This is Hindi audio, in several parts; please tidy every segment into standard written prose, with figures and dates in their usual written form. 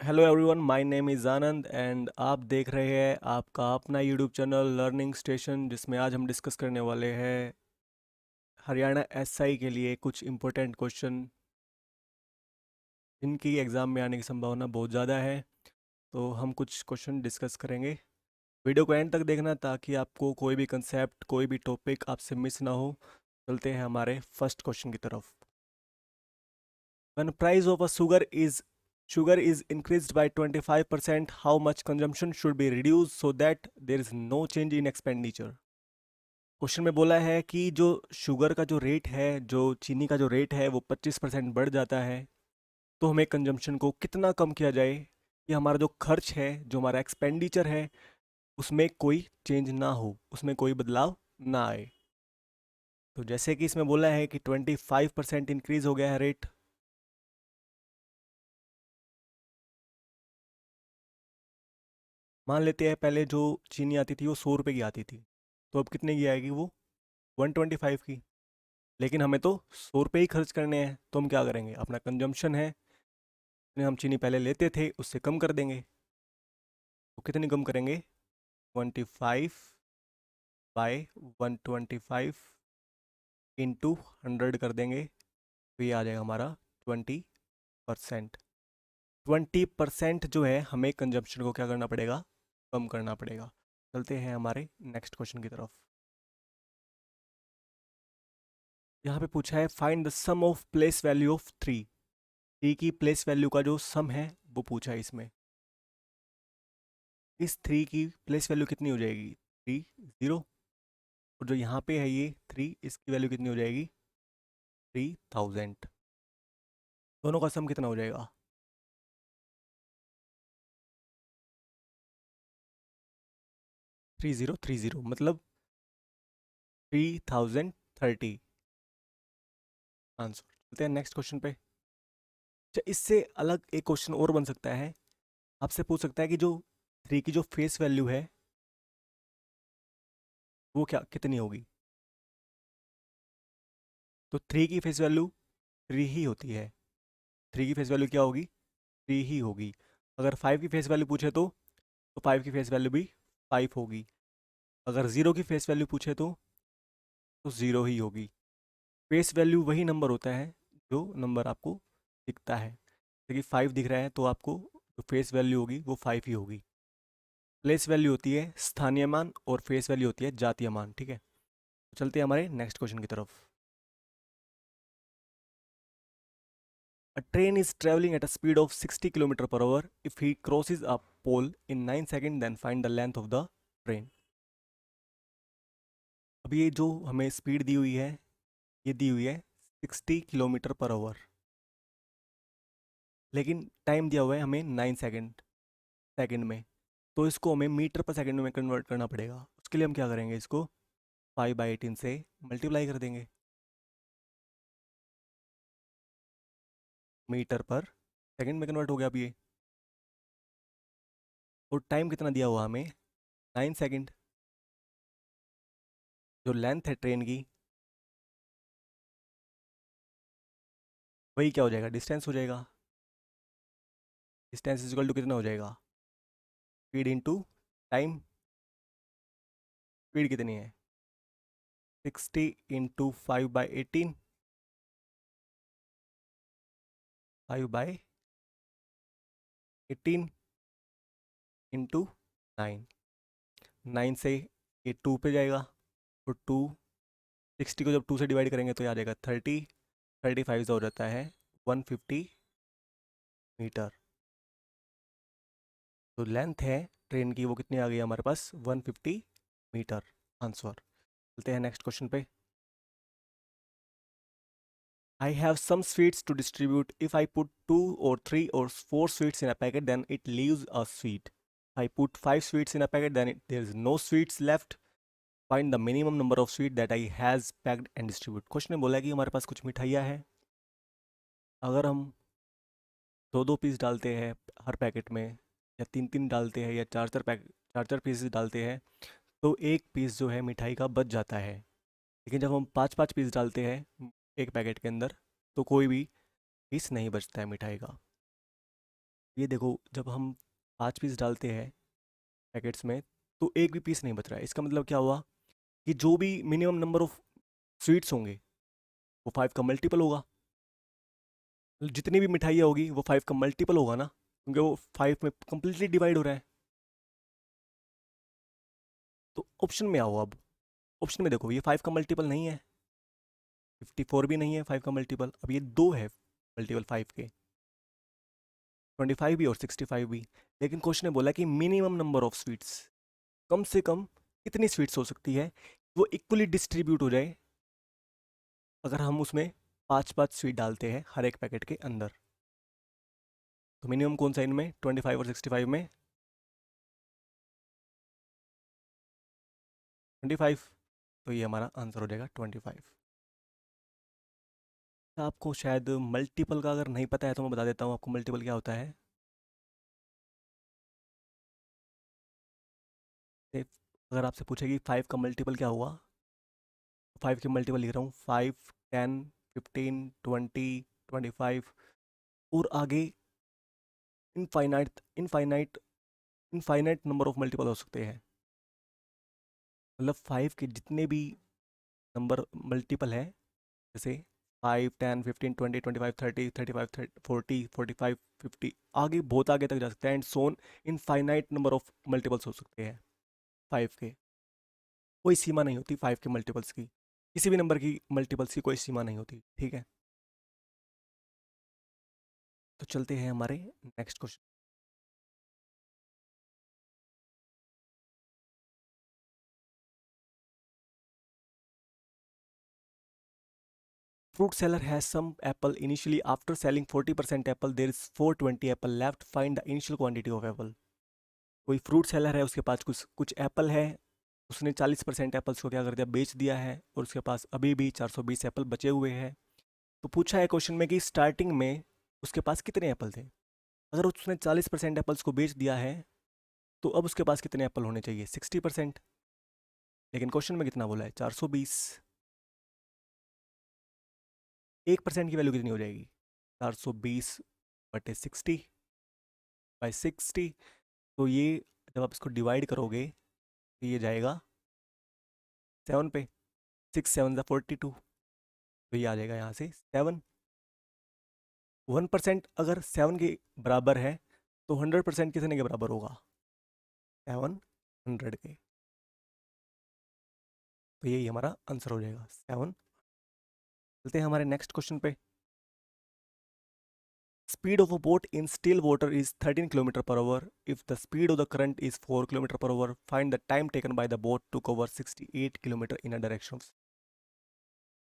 Hello everyone, my name is Anand and आप देख रहे हैं आपका अपना यूट्यूब चैनल लर्निंग स्टेशन, जिसमें आज हम डिस्कस करने वाले हैं हरियाणा एसआई के लिए कुछ इम्पोर्टेंट क्वेश्चन जिनकी एग्ज़ाम में आने की संभावना बहुत ज़्यादा है। तो हम कुछ क्वेश्चन डिस्कस करेंगे। वीडियो को एंड तक देखना ताकि आपको कोई भी कंसेप्ट, कोई भी टॉपिक आपसे मिस ना हो। चलते हैं हमारे फर्स्ट क्वेश्चन की तरफ। When price of a sugar is increased by 25%, how much consumption should be reduced so that there is no change in expenditure? Question में बोला है कि जो शुगर का जो रेट है, जो चीनी का जो रेट है वो 25% बढ़ जाता है, तो हमें कंजम्पशन को कितना कम किया जाए कि हमारा जो खर्च है, जो हमारा एक्सपेंडिचर है, उसमें कोई चेंज ना हो, उसमें कोई बदलाव ना आए। तो जैसे कि इसमें बोला है कि 25% इंक्रीज हो गया है रेट। मान लेते हैं पहले जो चीनी आती थी वो 100 रुपये की आती थी, तो अब कितने की आएगी वो? 125 की। लेकिन हमें तो 100 रुपये ही खर्च करने हैं, तो हम क्या करेंगे, अपना कंजम्पशन है, जितने हम चीनी पहले लेते थे उससे कम कर देंगे। तो कितनी कम करेंगे? 25/125 इंटू 100 कर देंगे, तो ये आ जाएगा हमारा 20%। 20% जो है हमें कंजम्पशन को क्या करना पड़ेगा? कम करना पड़ेगा। चलते हैं हमारे नेक्स्ट क्वेश्चन की तरफ। यहाँ पे पूछा है find the sum of place value of three की प्लेस वैल्यू का जो सम है वो पूछा है इसमें। इस थ्री की प्लेस वैल्यू कितनी हो जाएगी? 30। और जो यहाँ पे है ये थ्री, इसकी वैल्यू कितनी हो जाएगी? 3000। दोनों का सम कितना हो जाएगा? 3030, मतलब 3030 आंसर। चलते हैं नेक्स्ट क्वेश्चन पे। अच्छा, इससे अलग एक क्वेश्चन और बन सकता है। आपसे पूछ सकता है कि जो थ्री की जो फेस वैल्यू है वो क्या कितनी होगी? तो थ्री की फेस वैल्यू थ्री ही होती है। थ्री की फेस वैल्यू क्या होगी? थ्री ही होगी। अगर फाइव की फेस वैल्यू पूछे तो फाइव की फेस वैल्यू भी फाइव होगी। अगर ज़ीरो की फेस वैल्यू पूछे तो ज़ीरो ही होगी। फेस वैल्यू वही नंबर होता है जो नंबर आपको दिखता है। जैसे कि फाइव दिख रहा है तो आपको जो फेस वैल्यू होगी वो फाइव ही होगी। प्लेस वैल्यू होती है स्थानीय मान और फेस वैल्यू होती है जातीय मान। ठीक है, तो चलते हैं हमारे नेक्स्ट क्वेश्चन की तरफ। A train is traveling at a speed of 60 km per hour. If he crosses a pole in 9 seconds, then find the length of the train. अब ये जो हमें स्पीड दी हुई है, ये दी हुई है 60 km/h, लेकिन टाइम दिया हुआ है हमें 9 सेकंड सेकंड में। तो इसको हमें मीटर पर सेकंड में कन्वर्ट करना पड़ेगा। उसके लिए हम क्या करेंगे, इसको 5/18 से मल्टीप्लाई कर देंगे। मीटर पर सेकंड में कन्वर्ट हो गया अब ये। और टाइम कितना दिया हुआ हमें? 9 सेकंड। जो लेंथ है ट्रेन की, वही क्या हो जाएगा? डिस्टेंस हो जाएगा। डिस्टेंस इज इक्वल टू कितना हो जाएगा? Speed into time. स्पीड कितनी है? 60 इंटू 5/18। 5/18 इंटू 9। 9 से ये 2 पे जाएगा, और 60 को जब 2 से डिवाइड करेंगे तो ये आ जाएगा 30। 35 से हो जाता है 150 मीटर। तो लेंथ है ट्रेन की वो कितनी आ गई हमारे पास? 150 मीटर आंसर। चलते हैं नेक्स्ट क्वेश्चन पे। I have some sweets to distribute. If I put two or three or four sweets in a packet, then it leaves a sweet. I put five sweets in a packet, then there is no sweets left. Find the minimum number of sweets that I has packed and distribute. Question में बोला है कि हमारे पास कुछ मिठाइयाँ हैं। अगर हम दो दो पीस डालते हैं हर पैकेट में, या तीन तीन डालते हैं, या चार चार पीस डालते हैं, तो एक पीस जो है मिठाई का बच जाता है। लेकिन जब हम पाँच पाँच पीस डालते हैं एक पैकेट के अंदर, तो कोई भी पीस नहीं बचता है मिठाई का। ये देखो, जब हम 5 पीस डालते हैं पैकेट्स में, तो एक भी पीस नहीं बच रहा है। इसका मतलब क्या हुआ कि जो भी मिनिमम नंबर ऑफ स्वीट्स होंगे वो 5 का मल्टीपल होगा। जितनी भी मिठाइयाँ होगी वो 5 का मल्टीपल होगा ना, क्योंकि वो 5 में कंप्लीटली डिवाइड हो रहा है। तो ऑप्शन में आओ अब। ऑप्शन में देखो, ये 5 का मल्टीपल नहीं है, 54 भी नहीं है 5 का मल्टीपल। अब ये दो है मल्टीपल 5 के, 25 भी और 65 भी। लेकिन क्वेश्चन ने बोला कि मिनिमम नंबर ऑफ स्वीट्स, कम से कम कितनी स्वीट्स हो सकती है वो इक्वली डिस्ट्रीब्यूट हो जाए अगर हम उसमें 5 5 स्वीट डालते हैं हर एक पैकेट के अंदर। तो मिनिमम कौन सा इनमें, 25 और 65 में? 25। तो ये हमारा आंसर हो जाएगा 25। आपको शायद मल्टीपल का अगर नहीं पता है तो मैं बता देता हूँ आपको मल्टीपल क्या होता है। से- अगर आपसे पूछेगी 5 का मल्टीपल क्या हुआ, 5 के मल्टीपल लिख रहा हूँ, 5, 10, 15, 20, 25 और आगे infinite infinite infinite number of multiple हो सकते हैं। मतलब 5 के जितने भी नंबर मल्टीपल है, जैसे 5, 10, 15, 20, 25, 30, 35, 40, 45, 50, आगे बहुत आगे तक जा सकते हैं। And so on infinite number of multiples हो सकते हैं 5 के। कोई सीमा नहीं होती 5 के मल्टीपल्स की, किसी भी नंबर की मल्टीपल्स की कोई सीमा नहीं होती, ठीक है। तो चलते हैं हमारे next question. Fruit seller has some apple initially. After selling 40% apple, there is 420 apple left. Find the initial quantity of apple. कोई फ्रूट सेलर है, उसके पास कुछ कुछ एप्पल है, उसने 40% एप्पल्स को क्या कर दिया, बेच दिया है, और उसके पास अभी भी 420 एप्पल बचे हुए हैं। तो पूछा है क्वेश्चन में कि स्टार्टिंग में उसके पास कितने एप्पल थे। अगर उसने 40% एप्पल्स को बेच दिया है तो अब उसके पास कितने एप्पल होने चाहिए, 60%। लेकिन क्वेश्चन में कितना बोला है, 420। 1% की वैल्यू कितनी हो जाएगी, 420/60/60। तो ये जब आप इसको डिवाइड करोगे तो ये जाएगा 7 पे, 6 7 42। तो ये आ जाएगा यहाँ से 7। 1% अगर 7 के बराबर है तो 100% कितने के बराबर होगा, 700 के। तो यही हमारा आंसर हो जाएगा 7। चलते हैं हमारे नेक्स्ट क्वेश्चन पे। Speed of a boat in still water is 13 km/h. If the speed of the current is 4 km/h, find the time taken by the boat to cover 68 km in a direction.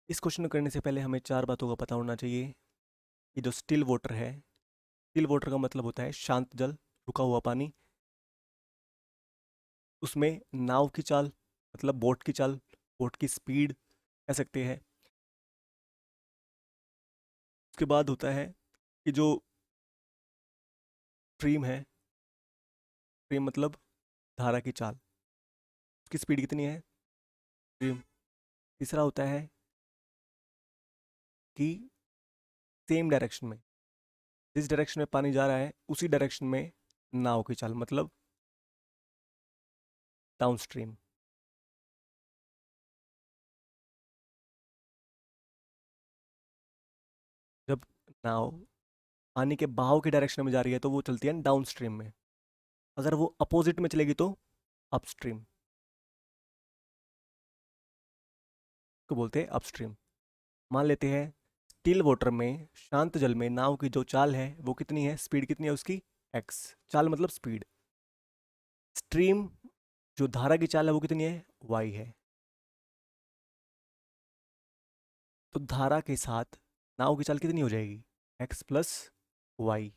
इस क्वेश्चन को करने से पहले हमें 4 बातों का पता होना चाहिए। ये जो स्टिल वाटर है, स्टिल वाटर का मतलब होता है शांत जल, रुका हुआ पानी। उसमें नाव की चाल, मतलब बोट की चाल, बोट की स्पीड कह सकते हैं। उसके बाद होता है कि जो स्ट्रीम है, स्ट्रीम मतलब धारा की चाल, उसकी स्पीड कितनी है, स्ट्रीम। तीसरा होता है कि सेम डायरेक्शन में, जिस डायरेक्शन में पानी जा रहा है उसी डायरेक्शन में नाव की चाल, मतलब डाउन स्ट्रीम। जब नाव पानी के बहाव की डायरेक्शन में जा रही है तो वो चलती है डाउन स्ट्रीम में। अगर वो अपोजिट में चलेगी तो अपस्ट्रीम को बोलते हैं, अपस्ट्रीम। मान लेते हैं स्टिल वाटर में, शांत जल में नाव की जो चाल है वो कितनी है, स्पीड कितनी है उसकी, एक्स। चाल मतलब स्पीड। स्ट्रीम जो धारा की चाल है वो कितनी है, वाई है। तो धारा के साथ नाव की चाल कितनी हो जाएगी, एक्स प्लस वाई,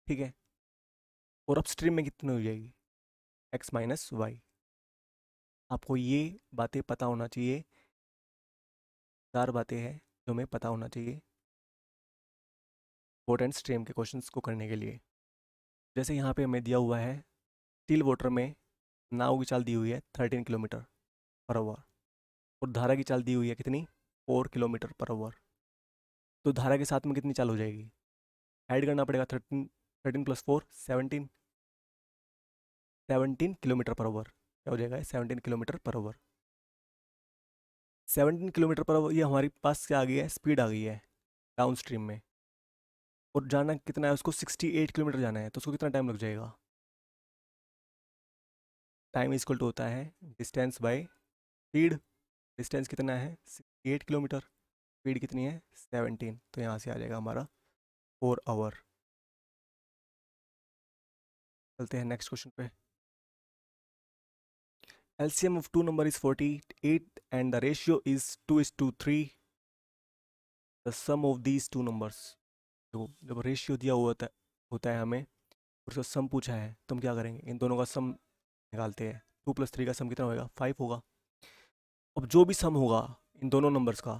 ठीक है। और अपस्ट्रीम में कितनी हो जाएगी, एक्स माइनस वाई। आपको ये बातें पता होना चाहिए। 4 बातें हैं जो हमें पता होना चाहिए बोट एंड स्ट्रीम के क्वेश्चंस को करने के लिए। जैसे यहाँ पे हमें दिया हुआ है, स्टिल वाटर में नाव की चाल दी हुई है 13 km/h, और धारा की चाल दी हुई है कितनी, 4 km/h। तो धारा के साथ में कितनी चाल हो जाएगी, ऐड करना पड़ेगा 13 13 + 4 17, 17 किलोमीटर पर आवर। क्या हो जाएगा? 17 kilometre per hour. 17 kilometre per hour, ये हमारे पास क्या आ गई है? स्पीड आ गई है डाउन स्ट्रीम में। और जाना कितना है उसको? 68 किलोमीटर जाना है, तो उसको कितना टाइम लग जाएगा? टाइम इक्वल टू होता है डिस्टेंस बाय स्पीड। डिस्टेंस कितना है? 68 किलोमीटर। स्पीड कितनी है? 17। तो यहाँ से आ जाएगा हमारा 4 आवर। चलते हैं नेक्स्ट क्वेश्चन पे। LCM of two number is 48 and the ratio is 2:3। The sum of these two numbers। तो जब रेशियो दिया हुआ होता है हमें, और उसका सम पूछा है, तो हम क्या करेंगे? इन दोनों का सम निकालते हैं। 2 + 3 का सम कितना होगा? 5 होगा। अब जो भी सम होगा इन दोनों नंबर्स का,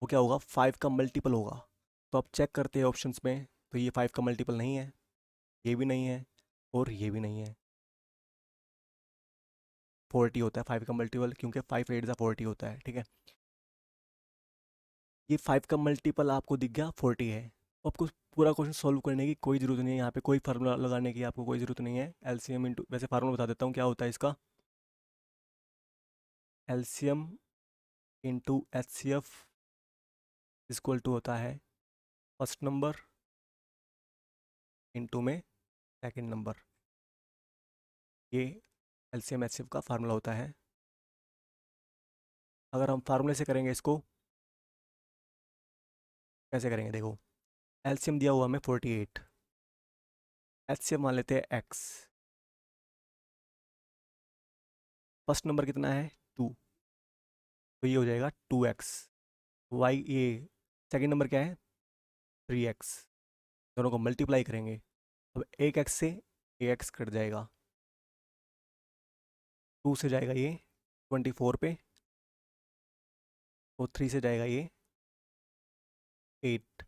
वो क्या होगा? 5 का मल्टीपल होगा। तो आप चेक करते हैं ऑप्शंस में, तो ये 5 का मल्टीपल नहीं है, ये भी नहीं है, और ये भी नहीं है। 40 होता है 5 का मल्टीपल, क्योंकि 5 8 ज़ा 40 होता है। ठीक है, ये 5 का मल्टीपल आपको दिख गया 40 है। आपको पूरा क्वेश्चन सॉल्व करने की कोई ज़रूरत नहीं है, यहाँ पे कोई फार्मूला लगाने की आपको कोई ज़रूरत नहीं है। एलसीएम इंटू, वैसे फार्मूला बता देता हूँ क्या होता है इसका। LCM into HCF equal to होता है फर्स्ट नंबर इंटू में सेकंड नंबर। ये एलसीएम एचसीएफ का फार्मूला होता है। अगर हम फार्मूले से करेंगे इसको, कैसे करेंगे देखो। एलसीएम दिया हुआ हमें 48, एचसीएफ मान लेते हैं एक्स। फर्स्ट नंबर कितना है? 2, तो ये हो जाएगा 2x। वाई ये सेकेंड नंबर क्या है? 3x। दोनों को मल्टीप्लाई करेंगे। अब एक एक्स से एक एक्स कट जाएगा, 2 से जाएगा ये 24 पे, और 3 से जाएगा ये 8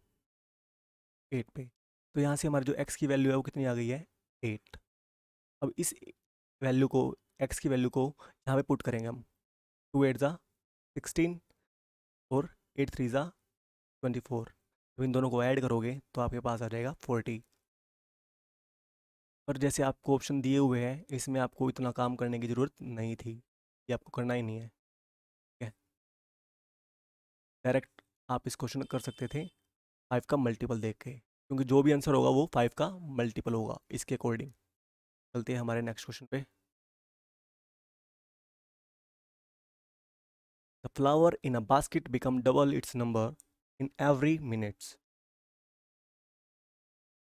8 पे। तो यहाँ से हमारी जो x की वैल्यू है वो कितनी आ गई है? 8। अब इस वैल्यू को, x की वैल्यू को यहाँ पे पुट करेंगे हम। 2 8 ज़ा 16 और 8 3 ज़ा 24। तो इन दोनों को ऐड करोगे तो आपके पास आ जाएगा 40। पर जैसे आपको ऑप्शन दिए हुए हैं, इसमें आपको इतना काम करने की ज़रूरत नहीं थी, ये आपको करना ही नहीं है। ठीक है, डायरेक्ट आप इस क्वेश्चन कर सकते थे 5 का मल्टीपल देख के, क्योंकि जो भी आंसर होगा वो 5 का मल्टीपल होगा इसके अकॉर्डिंग। चलते हैं हमारे नेक्स्ट क्वेश्चन पे। The flower in a basket become double it's number in every minutes.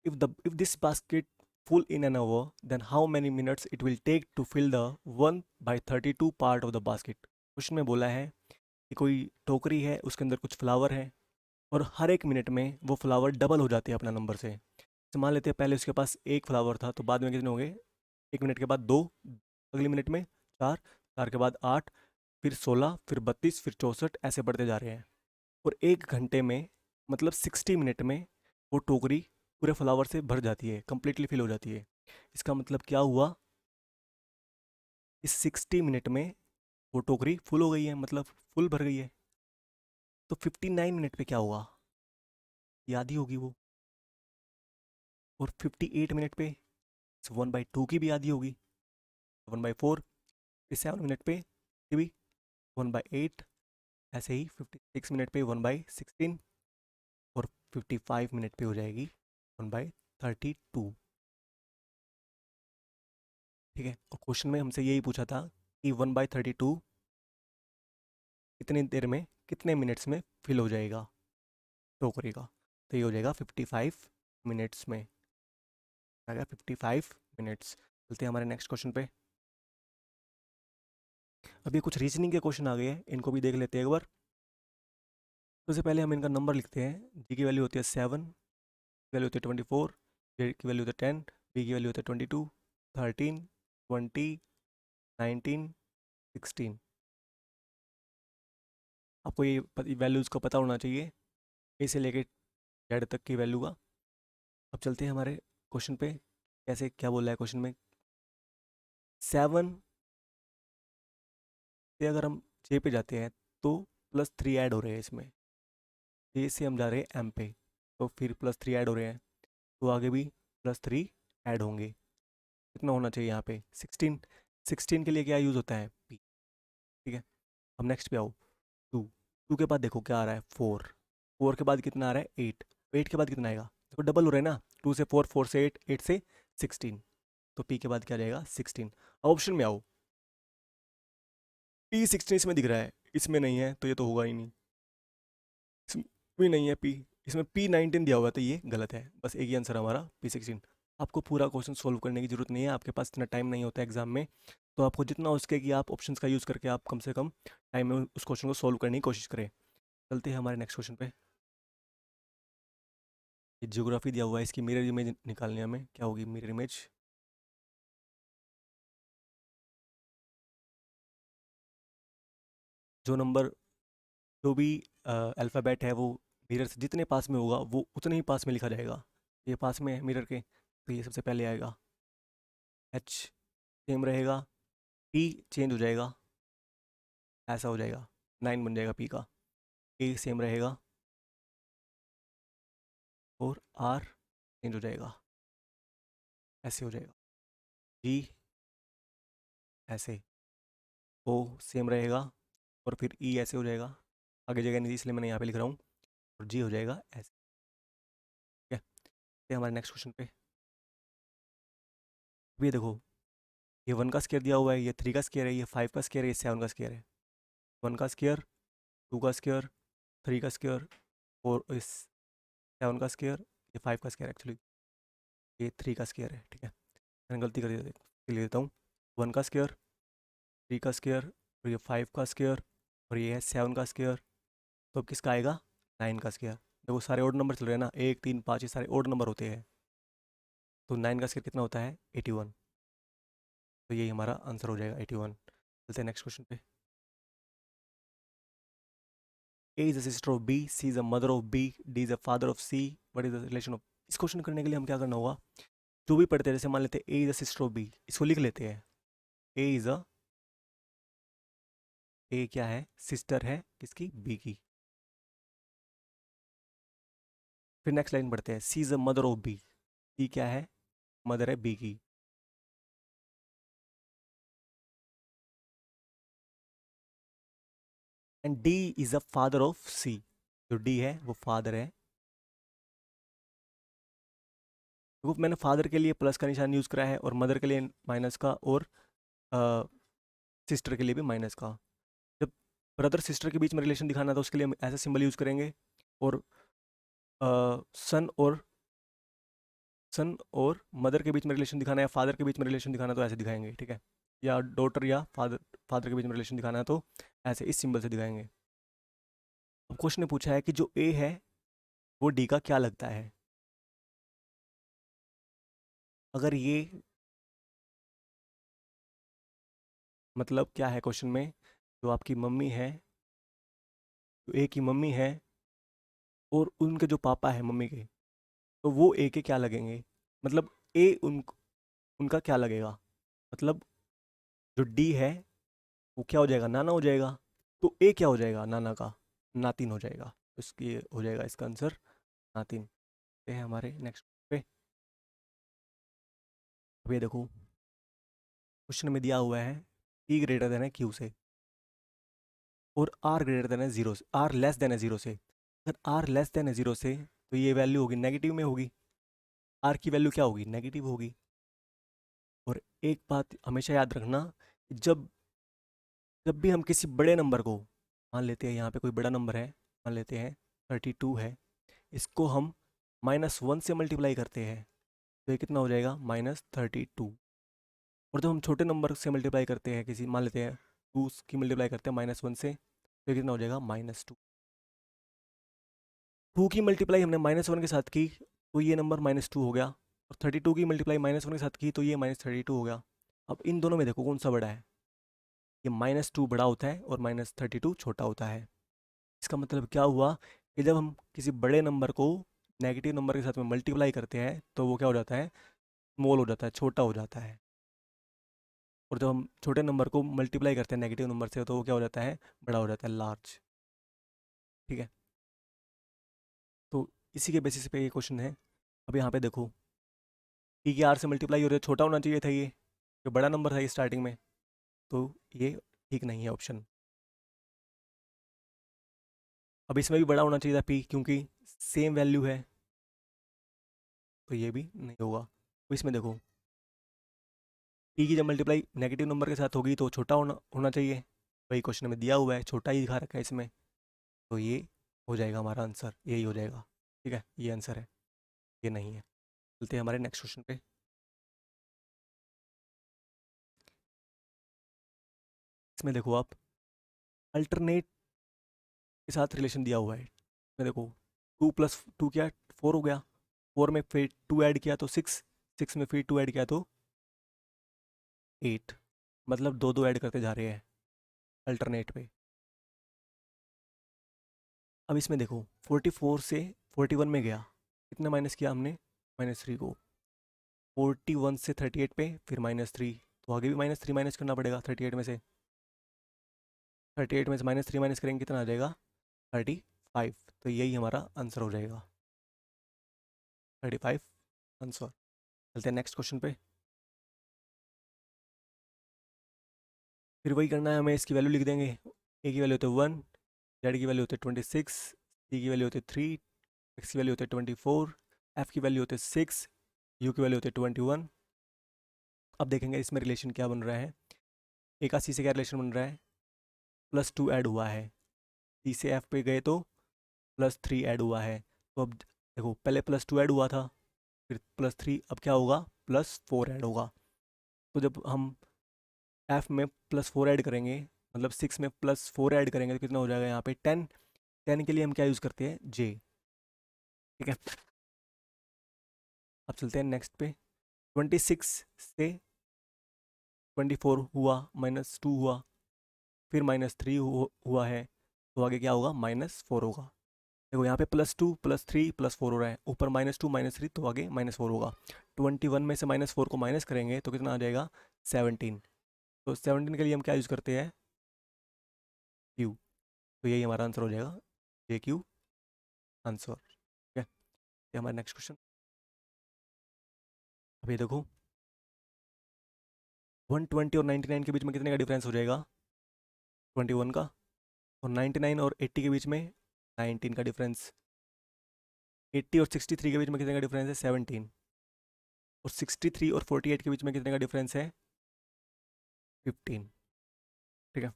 If this basket full in an hour, then how many minutes it will take to fill the 1/32 part of the basket। Question में बोला है कि कोई टोकरी है, उसके अंदर कुछ फ्लावर है, और हर एक मिनट में वो फ्लावर डबल हो जाते हैं अपना नंबर से। तो मान लेते हैं पहले उसके पास एक फ्लावर था, तो बाद में कितने हो गए? 1 मिनट के बाद 2, अगली मिनट में 4, 4 के बाद 8, फिर 16, फिर 32, फिर 64, ऐसे बढ़ते जा रहे हैं। और 1 घंटे में, मतलब 60 मिनट में, वो टोकरी पूरे फ्लावर से भर जाती है, कम्प्लीटली फिल हो जाती है। इसका मतलब क्या हुआ? इस 60 मिनट में वो टोकरी फुल हो गई है, मतलब फुल भर गई है। तो 59 मिनट पे क्या होगा? ये आधी होगी वो। और 58 मिनट पे 1/2 की भी आधी होगी, 1/4। फिर 7 मिनट पे ये भी 1/8। ऐसे ही 56 मिनट पे 1/16, और 55 मिनट पे हो जाएगी 1/32। ठीक है, और क्वेश्चन में हमसे यही पूछा था कि 1/32 कितनी देर में, कितने मिनट्स में फिल हो जाएगा टोकरी का। तो ये हो जाएगा 55 मिनट्स में। आ गया 55 मिनट्स। चलते हैं हमारे नेक्स्ट क्वेश्चन पे। अभी कुछ रीजनिंग के क्वेश्चन आ गए हैं, इनको भी देख लेते हैं एक बार। सबसे पहले हम इनका नंबर लिखते हैं। जी की वैल्यू होती है 7, वैल्यू होती है 24, जे की वैल्यू होती है 10, बी की वैल्यू होती है 22, 13, 20, 19, 16। आपको ये वैल्यूज़ का पता होना चाहिए, ए से लेके जेड तक की वैल्यू का। अब चलते हैं हमारे क्वेश्चन पे। कैसे, क्या बोला है क्वेश्चन में? 7 से अगर हम जे पे जाते हैं, तो +3 ऐड हो रहे हैं इसमें। जे से हम जा रहे हैं एम पे, तो फिर +3 ऐड हो रहे हैं, तो आगे भी +3 ऐड होंगे। कितना होना चाहिए यहाँ पे 16। 16 के लिए क्या यूज़ होता है p। ठीक है, अब नेक्स्ट पे आओ। 2। 2 के बाद देखो क्या आ रहा है 4। 4 के बाद कितना आ रहा है 8। 8 के बाद कितना आएगा, देखो डबल हो रहा है ना, 2 से 4, 4 से 8, 8 से 16। तो p के बाद क्या जाएगा 16। अब ऑप्शन में आओ, p 16 इसमें दिख रहा है, इसमें नहीं है तो ये तो होगा ही नहीं। इसमें भी नहीं है p, इसमें p 19 दिया हुआ है तो ये गलत है। बस एक ही आंसर हमारा p 16। आपको पूरा क्वेश्चन सोल्व करने की जरूरत नहीं है, आपके पास इतना टाइम नहीं होता एग्जाम में। तो आपको जितना हो सके कि आप ऑप्शंस का यूज़ करके आप कम से कम टाइम में उस क्वेश्चन को सोल्व करने की कोशिश करें। चलते हैं हमारे नेक्स्ट क्वेश्चन पे। ये ज्योग्राफी दिया हुआ है, इसकी मिरर इमेज निकालनी है हमें। क्या होगी मिरर इमेज? जो नंबर, जो भी अल्फ़ाबेट है वो मिरर से जितने पास में होगा वो उतने ही पास में लिखा जाएगा। ये पास में है मिरर के, तो ये सबसे पहले आएगा। एच सेम रहेगा, पी चेंज हो जाएगा, ऐसा हो जाएगा, 9 बन जाएगा पी का। ए सेम रहेगा और आर चेंज हो जाएगा, ऐसे हो जाएगा। जी ऐसे, ओ सेम रहेगा और फिर ई ऐसे हो जाएगा। आगे जगह नहीं थी इसलिए मैंने यहाँ पे लिख रहा हूँ। और जी हो जाएगा ऐसे। ठीक है, ये हमारे नेक्स्ट क्वेश्चन पे। अब ये देखो, ये 1 का स्क्वायर दिया हुआ है, ये 3 का स्क्वायर है, ये 5 का स्क्वायर है, ये 7 का स्क्वायर है। 1 का स्क्वायर, 2 का स्क्वायर, 3 का स्क्वायर और इस 7 का स्क्वायर, ये 5 का स्क्वायर एक्चुअली, ये 3 का स्क्वायर है। ठीक है, मैंने गलती कर दी, ले लेता हूँ। 1 का स्क्वायर, 3 का स्क्वायर और ये 5 का स्क्वायर और ये है 7 का स्क्वायर। तो अब किसका आएगा 9 का स्क्वायर। देखो सारे ओड नंबर चल रहे हैं ना, 1 3 5 ये सारे ओड नंबर होते हैं। तो 9 का स्क्वायर कितना होता है 81। तो यही हमारा आंसर हो जाएगा 81। चलते हैं नेक्स्ट क्वेश्चन पे। A is a sister of B, C is a mother of B, D is a father of C. What is the relation of? इस क्वेश्चन करने के लिए हम क्या करना होगा, जो भी पढ़ते हैं, जैसे मान लेते हैं A is a sister of B, इसको लिख लेते हैं। A is a, A क्या है सिस्टर है किसकी B की। फिर नेक्स्ट लाइन पढ़ते हैं C is a mother of B, C क्या है मदर है B की। And D is a father of C, जो D है वो फादर है। तो मैंने फादर के लिए प्लस का निशान यूज़ करा है और मदर के लिए माइनस का और सिस्टर के लिए भी माइनस का। जब ब्रदर सिस्टर के बीच में रिलेशन दिखाना है तो उसके लिए हम ऐसा सिंबल यूज़ करेंगे। और सन और मदर के बीच में रिलेशन दिखाना है या फादर के बीच में रिलेशन दिखाना है तो ऐसे दिखाएंगे। ठीक है, या डॉटर या फादर के बीच में रिलेशन दिखाना है तो ऐसे इस सिंबल से दिखाएंगे। अब क्वेश्चन ने पूछा है कि जो ए है वो डी का क्या लगता है। अगर ये मतलब क्या है क्वेश्चन में, जो आपकी मम्मी है, जो ए की मम्मी है और उनके जो पापा है मम्मी के, तो वो ए के क्या लगेंगे। मतलब ए उनका क्या लगेगा, मतलब जो डी है वो क्या हो जाएगा नाना हो जाएगा। तो ए क्या हो जाएगा नाना का, नातिन हो जाएगा। तो इसकी हो जाएगा इसका आंसर नातिन। ये है हमारे नेक्स्ट पे। अब ये देखो क्वेश्चन में दिया हुआ है पी ग्रेटर देन है क्यू से और आर ग्रेटर देन है जीरो से, आर लेस देन है जीरो से। अगर आर लेस देन है जीरो से तो ये वैल्यू होगी नेगेटिव में होगी, आर की वैल्यू क्या होगी नेगेटिव होगी। और एक बात हमेशा याद रखना, जब जब भी हम किसी बड़े नंबर को, मान लेते हैं यहाँ पे कोई बड़ा नंबर है, मान लेते हैं 32 है, इसको हम -1 से मल्टीप्लाई करते हैं तो ये कितना हो जाएगा -32। और जब हम छोटे नंबर से मल्टीप्लाई करते हैं, किसी मान लेते हैं 2 की मल्टीप्लाई करते हैं -1 से, तो ये कितना हो जाएगा -2। 2 की मल्टीप्लाई हमने -1 के साथ की तो ये नंबर -2 हो गया, और 32 की मल्टीप्लाई -1 के साथ की तो ये -32 हो गया। अब इन दोनों में देखो कौन सा बड़ा है, ये -2 बड़ा होता है और -32 छोटा होता है। इसका मतलब क्या हुआ कि जब हम किसी बड़े नंबर को नेगेटिव नंबर के साथ में मल्टीप्लाई करते हैं तो वो क्या हो जाता है स्मॉल हो जाता है, छोटा हो जाता है। और जब हम छोटे नंबर को मल्टीप्लाई करते हैं नेगेटिव नंबर से तो वो क्या हो जाता है बड़ा हो जाता है, लार्ज। ठीक है, तो इसी के बेसिस पे ये क्वेश्चन है। अब यहाँ पे देखो पी की आर से मल्टीप्लाई हो रहा है, छोटा होना चाहिए था ये, जो बड़ा नंबर था ये स्टार्टिंग में, तो ये ठीक नहीं है ऑप्शन। अब इसमें भी बड़ा होना चाहिए था पी, क्योंकि सेम वैल्यू है, तो ये भी नहीं होगा। तो इसमें देखो, पी की जब मल्टीप्लाई नेगेटिव नंबर के साथ होगी तो छोटा होना होना चाहिए, वही क्वेश्चन में दिया हुआ है, छोटा ही दिखा रखा है इसमें, तो ये हो जाएगा हमारा आंसर, यही हो जाएगा। ठीक है, ये आंसर है, ये नहीं है। चलते हैं हमारे नेक्स्ट क्वेश्चन पे। इसमें देखो आप, अल्टरनेट के साथ रिलेशन दिया हुआ है। इसमें देखो, 2 + 2 क्या, 4 हो गया, 4 में फिर 2 ऐड किया तो 6, 6 में फिर 2 ऐड किया तो 8, मतलब दो दो ऐड करते जा रहे हैं अल्टरनेट पे। अब इसमें देखो, 44 से 41 में गया, कितना माइनस किया हमने, -3 को। 41 से 38 पे फिर -3, तो आगे भी -3 माइनस करना पड़ेगा 38 में से। 38 में से -3 माइनस करेंगे कितना आ जाएगा, 35, तो यही हमारा आंसर हो जाएगा, 35 आंसर। चलते हैं नेक्स्ट क्वेश्चन पे। फिर वही करना है हमें, इसकी वैल्यू लिख देंगे। ए की वैल्यू होती है 1, जेड की वैल्यू होती है 26, सी की वैल्यू होती है 3, एक्स की वैल्यू होती है 24, एफ की वैल्यू होती है 6, यू की वैल्यू होती है 21। अब देखेंगे इसमें रिलेशन क्या बन रहा है। ए का सी से क्या रिलेशन बन रहा है, +2 ऐड हुआ है, सी से एफ पे गए तो +3 ऐड हुआ है। तो अब देखो, पहले +2 ऐड हुआ था, फिर +3, अब क्या होगा, +4 ऐड होगा। तो जब हम एफ में +4 ऐड करेंगे, मतलब 6 में +4 ऐड करेंगे तो कितना हो जाएगा यहाँ पे 10। 10 के लिए हम क्या यूज़ करते हैं, जे। ठीक है, अब चलते हैं नेक्स्ट पे। 26 से 24 हुआ, -2 हुआ, फिर -3 हुआ है, तो आगे क्या होगा, -4 होगा। देखो यहाँ पे +2 +3 +4 हो रहा है, ऊपर -2 -3, तो आगे -4 होगा। 21 में से -4 को माइनस करेंगे तो कितना आ जाएगा, 17। तो 17 के लिए हम क्या यूज़ करते हैं, क्यू, तो यही हमारा आंसर हो जाएगा, जे क्यू आंसर। ठीक है, ये हमारा नेक्स्ट क्वेश्चन। अभी देखो, 120 और 99 के बीच में कितने का डिफरेंस हो जाएगा, 21 का। और 99 और 80 के बीच में 19 का डिफरेंस। 80 और 63 के बीच में कितने का डिफरेंस है, 17। और 63 और 48 के बीच में कितने का डिफरेंस है, 15। ठीक है,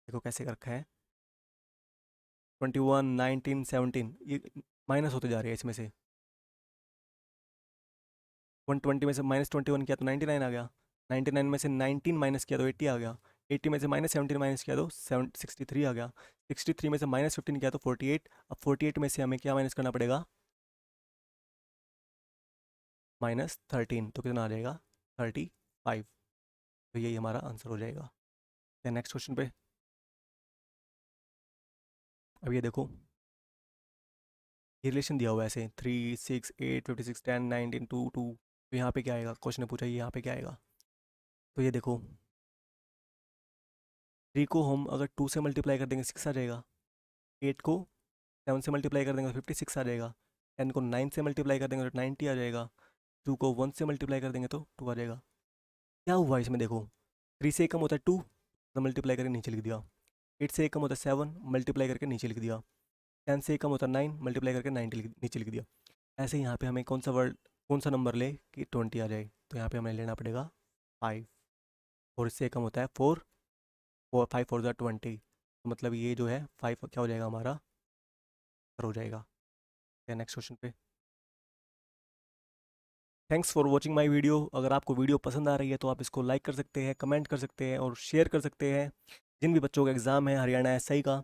देखो कैसे कर रखा है, 21 19 17, ये माइनस होते जा रहे हैं इसमें से। 120 में से -21 किया तो 99 आ गया, 99 में से 19 माइनस किया तो 80 आ गया, 80 में से -17 माइनस किया तो 63 आ गया, 63 में से -15 किया तो 48। अब 48 में से हमें क्या माइनस करना पड़ेगा, -13, तो कितना आ जाएगा, 35। तो यही हमारा आंसर हो जाएगा। नेक्स्ट क्वेश्चन पे। अब ये देखो, ये रिलेशन दिया हुआ है ऐसे 3 6 8 56 10 19 2 2, तो यहाँ पे क्या आएगा, क्वेश्चन ने पूछा ये यहाँ पे क्या आएगा। तो ये देखो, 3 को हम अगर 2 से मल्टीप्लाई कर देंगे 6 आ जाएगा, 8 को 7 से मल्टीप्लाई कर देंगे तो 56 आ जाएगा, 10 को 9 से मल्टीप्लाई कर देंगे तो 90 आ जाएगा, 2 को 1 से मल्टीप्लाई कर देंगे तो 2 आ जाएगा। क्या हुआ इसमें देखो, 3 से एक कम होता है 2, तो मल्टीप्लाई करके नीचे लिख दिया। 8 से एक कम होता है 7, मल्टीप्लाई करके नीचे लिख दिया। 10 से एक कम होता है 9, मल्टीप्लाई करके 90 नीचे लिख दिया। ऐसे ही यहाँ पे हमें कौन सा नंबर ले कि 20 आ जाए, तो यहाँ पे हमें लेना पड़ेगा 5। और इससे एक कम होता है 4, 5 4 20, तो मतलब ये जो है 5 क्या हो जाएगा हमारा, हो जाएगा। नेक्स्ट क्वेश्चन पे। Thanks for watching my video. अगर आपको वीडियो पसंद आ रही है तो आप इसको लाइक कर सकते हैं, कमेंट कर सकते हैं और शेयर कर सकते हैं। जिन भी बच्चों का एग्ज़ाम है हरियाणा एसआई का,